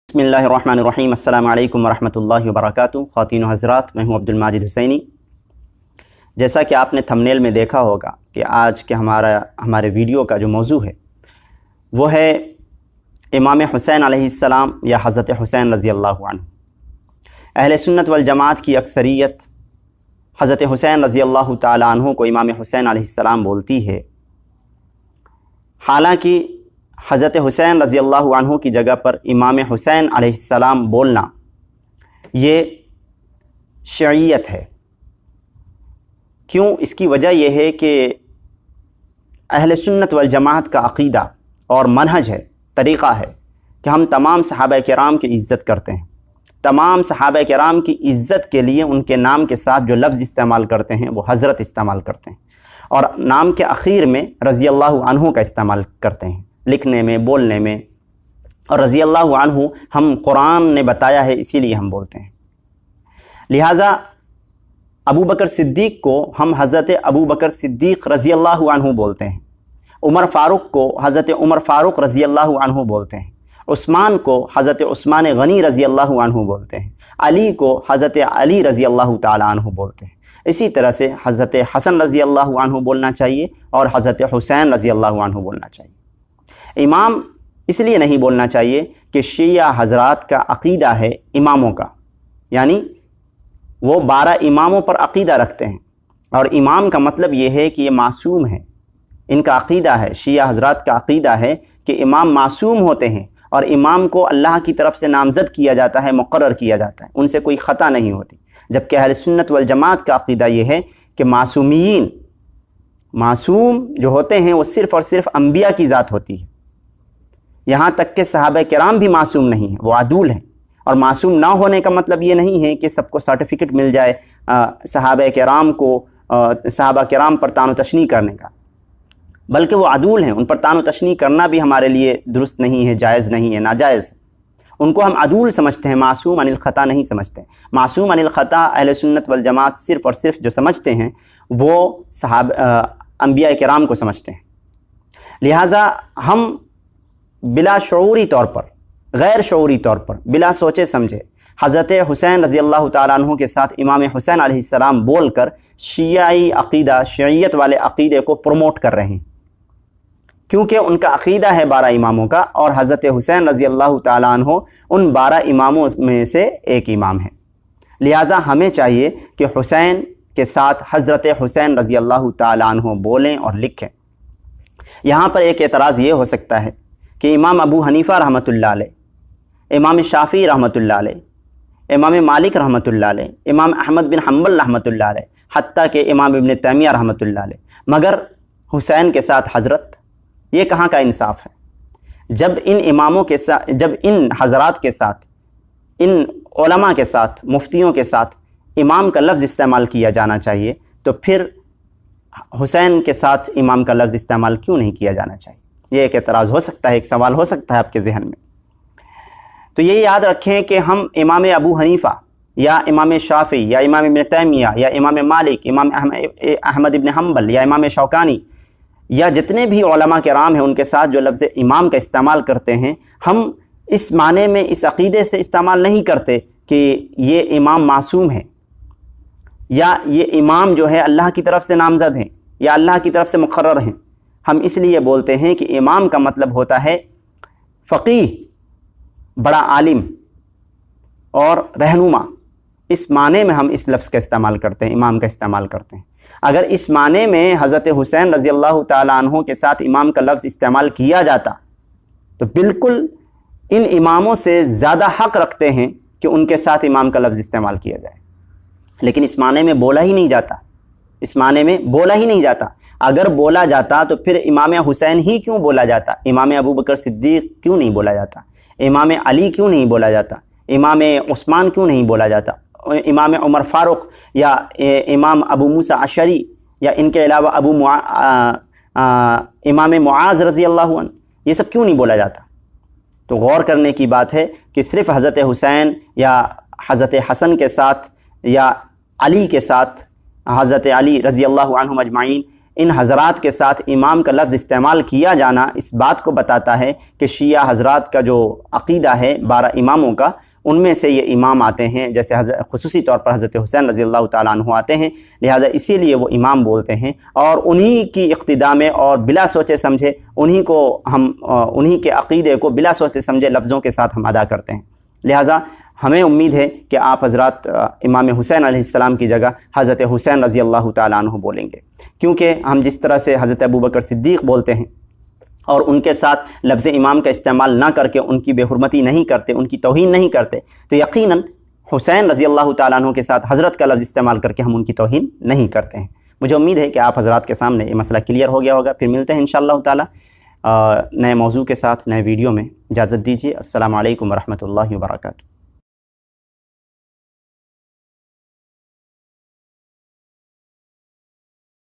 بسم اللہ الرحمن الرحیم۔ السلام علیکم ورحمۃ اللہ وبرکاتہ۔ خواتین و حضرات، میں ہوں عبد الماجد حسینی۔ جیسا کہ آپ نے تھمبنیل میں دیکھا ہوگا کہ آج کے ہمارے ویڈیو کا جو موضوع ہے وہ ہے امام حسین علیہ السلام یا حضرت حسین رضی اللہ عنہ۔ اہل سنت والجماعت کی اکثریت حضرت حسین رضی اللہ تعالیٰ عنہ کو امام حسین علیہ السلام بولتی ہے، حالانکہ حضرت حسین رضی اللہ عنہ کی جگہ پر امام حسین علیہ السلام بولنا یہ شیعیت ہے۔ کیوں؟ اس کی وجہ یہ ہے کہ اہل سنت والجماعت کا عقیدہ اور منہج ہے، طریقہ ہے کہ ہم تمام صحابہ کرام کی عزت کرتے ہیں۔ تمام صحابہ کرام کی عزت کے لیے ان کے نام کے ساتھ جو لفظ استعمال کرتے ہیں وہ حضرت استعمال کرتے ہیں، اور نام کے اخیر میں رضی اللہ عنہ کا استعمال کرتے ہیں، لکھنے میں، بولنے میں۔ اور رضی اللہ عنہ ہم قرآن نے بتایا ہے، اسی لیے ہم بولتے ہیں۔ لہٰذا ابو بکر صدیق کو ہم حضرت ابو بکر صدیق رضی اللہ عنہ بولتے ہیں، عمر فاروق کو حضرت عمر فاروق رضی اللہ عنہ بولتے ہیں، عثمان کو حضرت عثمان غنی رضی اللہ عنہ بولتے ہیں، علی کو حضرت علی رضی اللہ تعالیٰ عنہ بولتے ہیں۔ اسی طرح سے حضرت حسن رضی اللہ عنہ بولنا چاہیے اور حضرت حسین رضی اللہ عنہ بولنا چاہیے۔ امام اس لیے نہیں بولنا چاہیے کہ شیعہ حضرات کا عقیدہ ہے اماموں کا، یعنی وہ 12 اماموں پر عقیدہ رکھتے ہیں، اور امام کا مطلب یہ ہے کہ یہ معصوم ہے۔ ان کا عقیدہ ہے، شیعہ حضرات کا عقیدہ ہے کہ امام معصوم ہوتے ہیں، اور امام کو اللہ کی طرف سے نامزد کیا جاتا ہے، مقرر کیا جاتا ہے، ان سے کوئی خطا نہیں ہوتی۔ جبکہ اہل سنت والجماعت کا عقیدہ یہ ہے کہ معصوم جو ہوتے ہیں وہ صرف اور صرف انبیاء کی ذات ہوتی ہے، یہاں تک کہ صحابہ کرام بھی معصوم نہیں ہیں، وہ عدول ہیں۔ اور معصوم نہ ہونے کا مطلب یہ نہیں ہے کہ سب کو سرٹیفکیٹ مل جائے صحابہ کرام پر طعن و تشنیع کرنے کا، بلکہ وہ عدول ہیں، ان پر طعن و تشنیع کرنا بھی ہمارے لیے درست نہیں ہے، جائز نہیں ہے، ناجائز ہے۔ ان کو ہم عدول سمجھتے ہیں، معصوم عن الخطا نہیں سمجھتے۔ معصوم عن الخطا اہل سنت والجماعت صرف اور صرف جو سمجھتے ہیں وہ انبیاء کرام کو سمجھتے ہیں۔ لہٰذا ہم بلا شعوری طور پر، غیر شعوری طور پر، بلا سوچے سمجھے حضرت حسین رضی اللہ تعالیٰ عنہ کے ساتھ امام حسین علیہ السلام بول کر شیعی عقیدہ، شیعیت والے عقیدے کو پروموٹ کر رہے ہیں، کیونکہ ان کا عقیدہ ہے 12 اماموں کا، اور حضرت حسین رضی اللہ تعالیٰ عنہ ان 12 اماموں میں سے ایک امام ہے۔ لہٰذا ہمیں چاہیے کہ حسین کے ساتھ حضرت حسین رضی اللہ تعالیٰ عنہ بولیں اور لکھیں۔ یہاں پر ایک اعتراض یہ ہو سکتا ہے کہ امام ابو حنیفہ رحمۃ اللہ علیہ، امام شافعی رحمۃ اللہ علیہ، امام مالک رحمۃ اللہ علیہ، امام احمد بن حنبل رحمۃ اللہ علیہ، حتیٰ کہ امام ابن تیمیہ رحمۃ اللہ علیہ، مگر حسین کے ساتھ حضرت، یہ کہاں کا انصاف ہے؟ جب ان اماموں کے ساتھ، جب ان حضرات کے ساتھ، ان علماء کے ساتھ، مفتیوں کے ساتھ امام کا لفظ استعمال کیا جانا چاہیے، تو پھر حسین کے ساتھ امام کا لفظ استعمال کیوں نہیں کیا جانا چاہیے؟ یہ ایک اعتراض ہو سکتا ہے، ایک سوال ہو سکتا ہے آپ کے ذہن میں۔ تو یہ یاد رکھیں کہ ہم امام ابو حنیفہ یا امام شافعی یا امام ابن تیمیہ یا امام مالک، امام احمد ابن حنبل یا امام شوکانی یا جتنے بھی علماء کرام ہیں، ان کے ساتھ جو لفظ امام کا استعمال کرتے ہیں، ہم اس معنی میں، اس عقیدے سے استعمال نہیں کرتے کہ یہ امام معصوم ہے، یا یہ امام جو ہے اللہ کی طرف سے نامزد ہیں یا اللہ کی طرف سے مقرر ہیں۔ ہم اس لیے بولتے ہیں کہ امام کا مطلب ہوتا ہے فقیہ، بڑا عالم اور رہنما۔ اس معنی میں ہم اس لفظ کا استعمال کرتے ہیں، امام کا استعمال کرتے ہیں۔ اگر اس معنی میں حضرت حسین رضی اللہ تعالیٰ عنہ کے ساتھ امام کا لفظ استعمال کیا جاتا تو بالکل ان اماموں سے زیادہ حق رکھتے ہیں کہ ان کے ساتھ امام کا لفظ استعمال کیا جائے، لیکن اس معنی میں بولا ہی نہیں جاتا، اس معنی میں بولا ہی نہیں جاتا۔ اگر بولا جاتا تو پھر امام حسین ہی کیوں بولا جاتا؟ امام ابو بکر صدیق کیوں نہیں بولا جاتا؟ امام علی کیوں نہیں بولا جاتا؟ امام عثمان کیوں نہیں بولا جاتا؟ امام عمر فاروق یا امام ابو موسیٰ اشعری یا ان کے علاوہ امام معاذ رضی اللہ عنہ، یہ سب کیوں نہیں بولا جاتا؟ تو غور کرنے کی بات ہے کہ صرف حضرت حسین یا حضرت حسن کے ساتھ یا علی کے ساتھ، حضرت علی رضی اللہ عنہم اجمعین، ان حضرات کے ساتھ امام کا لفظ استعمال کیا جانا اس بات کو بتاتا ہے کہ شیعہ حضرات کا جو عقیدہ ہے 12 اماموں کا، ان میں سے یہ امام آتے ہیں، جیسے خصوصی طور پر حضرت حسین رضی اللہ تعالیٰ عنہ آتے ہیں، لہٰذا اسی لیے وہ امام بولتے ہیں، اور انہی کی اقتداء میں اور بلا سوچے سمجھے انہی کے عقیدے کو بلا سوچے سمجھے لفظوں کے ساتھ ہم ادا کرتے ہیں۔ لہٰذا ہمیں امید ہے کہ آپ حضرات امام حسین علیہ السلام کی جگہ حضرت حسین رضی اللہ تعالیٰ عنہ بولیں گے، کیونکہ ہم جس طرح سے حضرت ابوبکر صدیق بولتے ہیں اور ان کے ساتھ لفظ امام کا استعمال نہ کر کے ان کی بے حرمتی نہیں کرتے، ان کی توہین نہیں کرتے، تو یقیناً حسین رضی اللہ تعالیٰ عنہ کے ساتھ حضرت کا لفظ استعمال کر کے ہم ان کی توہین نہیں کرتے ہیں۔ مجھے امید ہے کہ آپ حضرات کے سامنے یہ مسئلہ کلیئر ہو گیا ہوگا۔ پھر ملتے ہیں انشاءاللہ تعالیٰ نئے موضوع کے ساتھ نئے ویڈیو میں۔ اجازت دیجیے، السلام علیکم ورحمۃ اللہ وبرکاتہ۔